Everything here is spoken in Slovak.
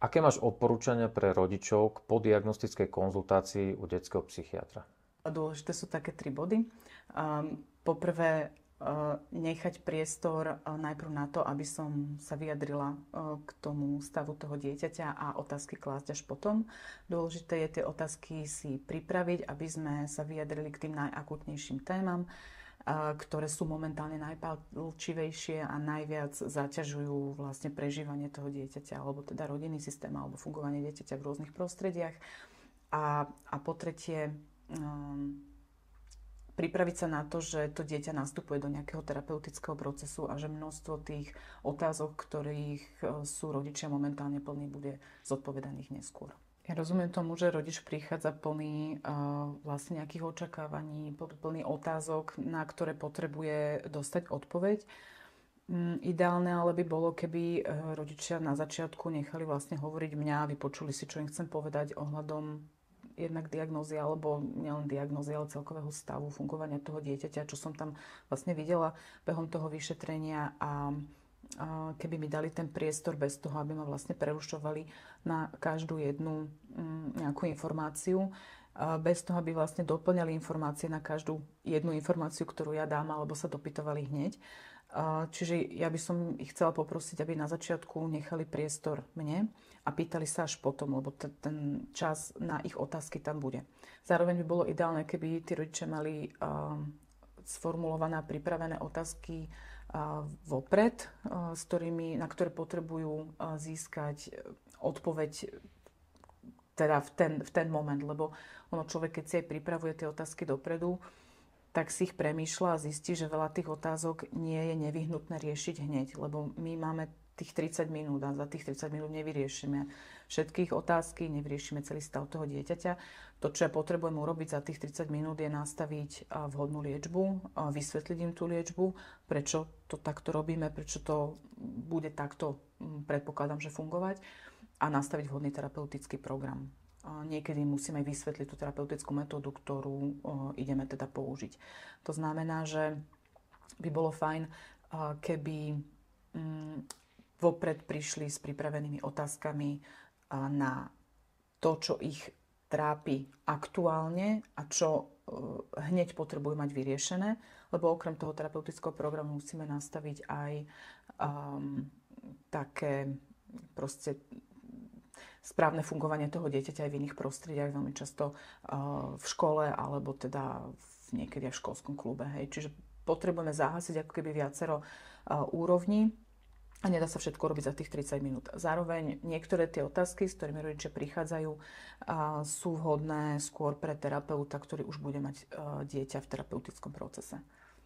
Aké máš odporúčania pre rodičov k podiagnostickej konzultácii u detského psychiatra? Dôležité sú také 3 body. Poprvé, nechať priestor najprv na to, aby som sa vyjadrila k tomu stavu toho dieťaťa a otázky klásť až potom. Dôležité je tie otázky si pripraviť, aby sme sa vyjadrili k tým najakútnejším témam, ktoré sú momentálne najpálčivejšie a najviac zaťažujú vlastne prežívanie toho dieťaťa, alebo teda rodinný systém, alebo fungovanie dieťaťa v rôznych prostrediach. A po tretie, pripraviť sa na to, že to dieťa nastupuje do nejakého terapeutického procesu a že množstvo tých otázok, ktorých sú rodičia momentálne plní, bude zodpovedaných neskôr. Ja rozumiem tomu, že rodič prichádza plný vlastne nejakých očakávaní, plný otázok, na ktoré potrebuje dostať odpoveď. Ideálne ale by bolo, keby rodičia na začiatku nechali vlastne hovoriť mňa, vypočuli si, čo im chcem povedať ohľadom jednak diagnózy, alebo nielen diagnózy, ale celkového stavu fungovania toho dieťaťa, čo som tam vlastne videla behom toho vyšetrenia a keby mi dali ten priestor bez toho, aby ma vlastne prerušovali na každú jednu nejakú informáciu, bez toho, aby vlastne doplňali informácie na každú jednu informáciu, ktorú ja dám, alebo sa dopytovali hneď. Čiže ja by som ich chcela poprosiť, aby na začiatku nechali priestor mne a pýtali sa až potom, lebo ten čas na ich otázky tam bude. Zároveň by bolo ideálne, keby tí rodičia mali sformulované a pripravené otázky vopred, na ktoré potrebujú získať odpoveď teda v ten moment, lebo človek, keď si aj pripravuje tie otázky dopredu, tak si ich premýšľa a zistí, že veľa tých otázok nie je nevyhnutné riešiť hneď, lebo my máme tých 30 minút a za tých 30 minút nevyriešime všetkých otázky, nevyriešime celý stav toho dieťaťa. To, čo ja potrebujem urobiť za tých 30 minút, je nastaviť vhodnú liečbu, vysvetliť im tú liečbu, prečo to takto robíme, prečo to bude takto, predpokladám, že fungovať, a nastaviť vhodný terapeutický program. Niekedy musíme aj vysvetliť tú terapeutickú metódu, ktorú ideme teda použiť. To znamená, že by bolo fajn, keby vopred prišli s pripravenými otázkami na to, čo ich trápi aktuálne a čo hneď potrebujú mať vyriešené, lebo okrem toho terapeutického programu musíme nastaviť aj také proste správne fungovanie toho dieťaťa aj v iných prostrediach, veľmi často v škole alebo teda niekedy aj v školskom klube. Hej. Čiže potrebujeme zahasiť ako keby viacero úrovní a nedá sa všetko robiť za tých 30 minút. Zároveň niektoré tie otázky, s ktorými rodičia prichádzajú, sú vhodné skôr pre terapeuta, ktorý už bude mať dieťa v terapeutickom procese.